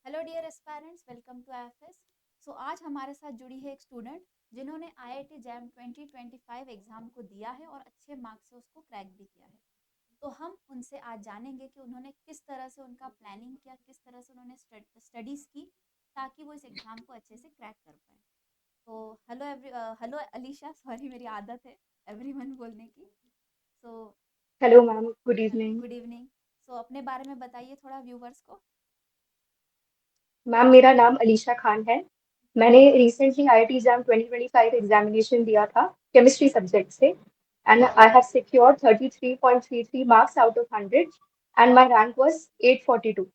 Hello dear aspirants, welcome to IFS. So आज हमारे साथ जुड़ी है एक स्टूडेंट जिन्होंने आईआईटी जैम 2025 एग्जाम को दिया है और अच्छे मार्क्स से उसको क्रैक भी किया है। तो हम उनसे आज जानेंगे कि उन्होंने किस तरह से उनका प्लानिंग किया, किस तरह से उन्होंने स्टडीज़ की ताकि वो इस एग्ज़ाम को अच्छे से क्रैक कर पाए। तो हेलो अलीशा, सॉरी मेरी आदत है एवरीवन बोलने की। So hello ma'am, good evening. Good evening. So अपने बारे में बताइए थोड़ा व्यूवर्स को। मैम, मेरा नाम अलीशा खान है। मैंने रिसेंटली आईआईटी एग्जाम 2025 एग्जामिनेशन दिया था केमिस्ट्री सब्जेक्ट से, and I have secured 33.33 marks out of 100 and my rank was 842।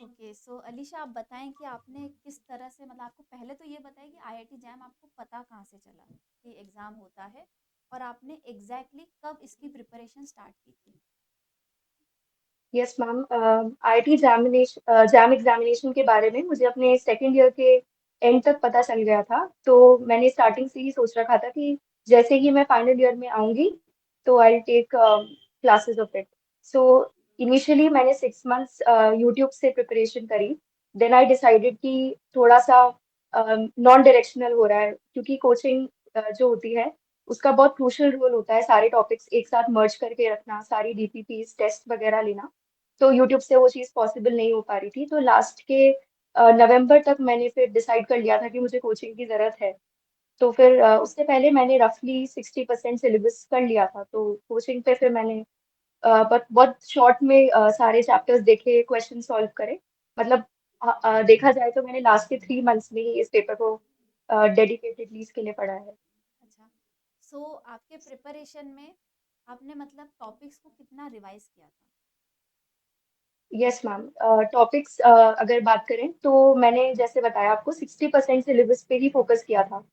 Okay, so Alisha आप बताएं कि आपने किस तरह से, मतलब आपको पहले तो ये बताएं कि आईआईटी जैम आपको पता कहाँ से चला कि एग्ज़ाम होता है, और आपने एग्जैक्टली कब इसकी प्रिपरेशन स्टार्ट की थी। Yes ma'am, IIT jam examination के बारे में मुझे अपने सेकेंड ईयर के एंड तक पता चल गया था। तो मैंने स्टार्टिंग से ही सोच रखा था कि जैसे ही मैं फाइनल ईयर में आऊंगी तो I take classes of it. So initially मैंने 6 मंथ्स यूट्यूब से प्रिपरेशन करी। देन आई डिसाइडेड कि थोड़ा सा नॉन डायरेक्शनल हो रहा है, क्योंकि कोचिंग जो होती है उसका बहुत क्रूशियल रोल होता है, सारे टॉपिक्स एक साथ मर्ज करके रखना, सारी डीपीपीस टेस्ट वगैरह लेना। तो यूट्यूब से वो चीज़ पॉसिबल नहीं हो पा रही थी, तो लास्ट के नवंबर तक मैंने फिर डिसाइड कर लिया था कि मुझे कोचिंग की ज़रूरत है। तो फिर उससे पहले मैंने रफली 60% सिलेबस कर लिया था, तो कोचिंग पे फिर मैंने बट बहुत शॉर्ट में सारे चैप्टर्स देखे, क्वेश्चन सॉल्व करे। मतलब देखा जाए तो मैंने लास्ट के 3 मंथ्स में ही इस पेपर को डेडिकेटेडली इसके लिए पढ़ा है। अच्छा, सो आपके प्रिपरेशन में आपने मतलब टॉपिक्स को कितना रिवाइज किया था। यस मैम, टॉपिक्स अगर बात करें तो मैंने जैसे बताया आपको 60% सिलेबस पे ही फोकस किया था।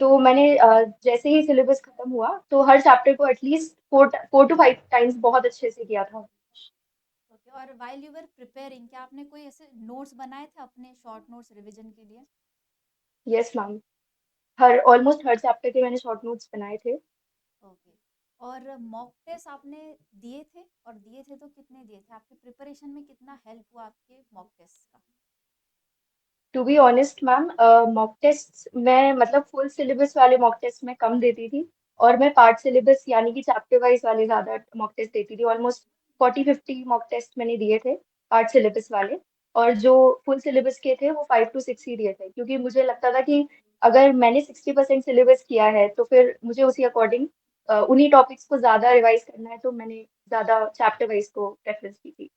तो मैंने जैसे ही सिलेबस खत्म हुआ तो हर चैप्टर को एटलीस्ट 4 to 5 टाइम्स बहुत अच्छे से किया था। ओके, और वाइल यू वर प्रिपेयरिंग क्या आपने कोई ऐसे नोट्स बनाए थे अपने शॉर्ट नोट्स रिवीजन के लिए। यस मैम, हर ऑलमोस्ट हर चैप्टर के मैंने शॉर्ट नोट्स बनाए थे। ओके, और मॉक टेस्ट आपने दिए थे, और दिए थे तो कितने दिए थे, आपके प्रिपरेशन में कितना हेल्प हुआ आपके मॉक टेस्ट का। To be honest ma'am, mock test मैं मतलब फुल सिलेबस वाले मॉक टेस्ट में कम देती थी, और मैं पार्ट सिलेबस यानी कि चैप्टर वाइज वाले ज्यादा मॉक टेस्ट देती थी। ऑलमोस्ट 40-50 मॉक टेस्ट मैंने दिए थे पार्ट सिलेबस वाले, और जो फुल सिलेबस के थे वो 5 to 6 ही दिए थे, क्योंकि मुझे लगता था कि अगर मैंने 60% सिलेबस किया है तो फिर मुझे उसी अकॉर्डिंग उन्हीं टॉपिक्स को ज्यादा रिवाइज करना है, तो मैंने ज्यादा चैप्टर वाइज को प्रेफरेंस दी थी।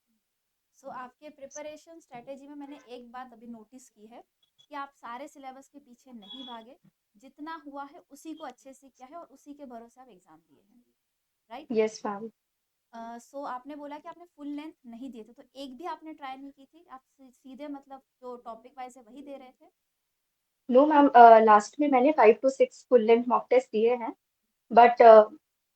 सो आपके प्रिपरेशन स्ट्रेटेजी में मैंने एक बात अभी नोटिस की है कि आप सारे सिलेबस के पीछे नहीं भागे, जितना हुआ है उसी को अच्छे से किया है और उसी के भरोसे आप एग्जाम दिए हैं, राइट। Yes ma'am. सो आपने बोला कि आपने फुल लेंथ नहीं दिए थे, तो एक भी आपने ट्राई नहीं की थी, आप सीधे मतलब जो टॉपिक वाइज है वही दे रहे थे। नो मैम, लास्ट में मैंने 5 to 6 full length mock test दिए हैं। बट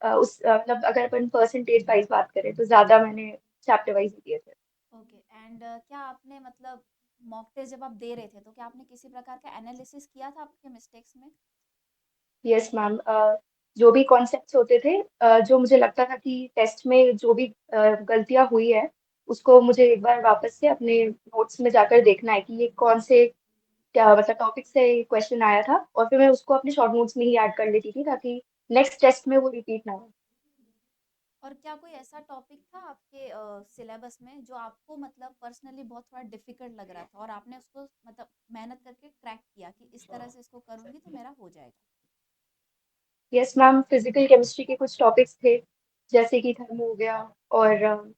मतलब अगर अपन परसेंटेज वाइज बात करें तो ज्यादा मैंने चैप्टर वाइज दिए थे। ओके, एंड क्या आपने मतलब मॉक टेस्ट जब आप दे रहे थे तो क्या आपने किसी प्रकार का एनालिसिस किया था आपके मिस्टेक्स में। यस मैम, जो भी कॉन्सेप्ट्स होते थे, जो मुझे लगता था कि टेस्ट में जो भी गलतियां हुई है उसको मुझे एक बार वापस से अपने नोट्स में जाकर देखना है कि ये कौन से क्या मतलब टॉपिक से क्वेश्चन आया था, और फिर मैं उसको अपने शॉर्ट नोट्स में ही ऐड कर लेती थी ताकि नेक्स्ट टेस्ट में वो रिपीट ना हो। और क्या कोई ऐसा टॉपिक था आपके सिलेबस में जो आपको मतलब पर्सनली बहुत थोड़ा डिफिकल्ट लग रहा था और आपने उसको मतलब मेहनत करके क्रैक किया कि इस तरह से इसको करूंगी तो मेरा हो जाएगा। यस मैम, फिजिकल केमिस्ट्री के कुछ टॉपिक्स थे, जैसे कि थर्मो हो गया और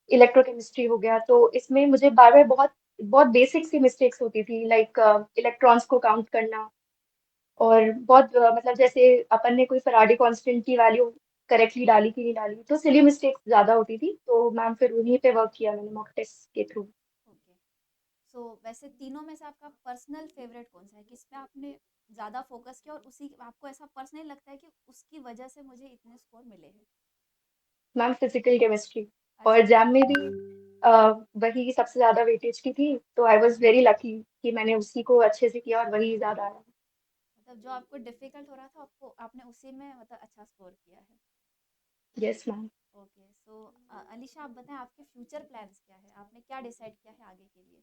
इलेक्ट्रोकेमिस्ट्री हो गया। तो इसमें मुझे बार बार बहुत बहुत बेसिक सी मिस्टेक्स होती थी, लाइक इलेक्ट्रॉन्स को काउंट करना, और बहुत मतलब जैसे अपन ने कोई फराडे कांस्टेंट की वैल्यू करेक्टली डाली कि नहीं डाली, तो सिली मिस्टेक्स ज्यादा होती थी। तो मैम फिर उन्हीं पे वर्क किया मैंने मॉक टेस्ट के थ्रू। ओके, सो वैसे तीनों में से आपका पर्सनल फेवरेट कौन सा है, किस पे आपने ज़्यादा फोकस किया और उसी आपको ऐसा पर्सनली लगता है कि उसकी वजह से मुझे इतने स्कोर मिले हैं। मैम फिजिकल केमिस्ट्री, और अच्छा, जैम में भी अ, वही सबसे ज्यादा वेटेज की थी, तो आई वॉज वेरी लकी कि मैंने उसी को अच्छे से किया और वही ज्यादा आया। मतलब जो आपको डिफिकल्ट हो रहा था आपको आपने उसी में मतलब अच्छा स्कोर किया है। Yes ma'am. Okay, so Alisha आप बताएं आपके फ्यूचर प्लान्स क्या है, आपने क्या डिसाइड किया है आगे के लिए।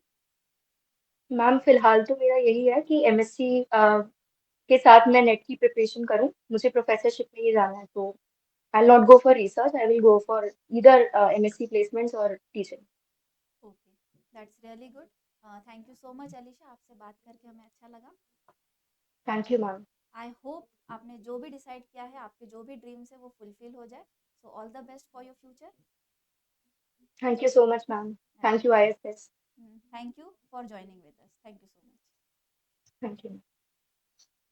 मैम फिलहाल तो मेरा यही है कि एमएससी के साथ मैं नेट की प्रिपरेशन करूं। मुझे प्रोफेसरशिप में ही जाना है, तो I not go for research, I will go for either MSc placements और teaching. Okay, that's really good. Thank you so much Alisha, आपसे बात करके हमें अच्छा लगा। Thank you ma'am. I hope आपने जो भी डिसाइड किया है, आपके जो भी ड्रीम्स है वो फुलफिल हो जाए। So all the best for your future. Thank you so much ma'am. And thank you IFS. Thank you for joining with us. Thank you so much. Thank you.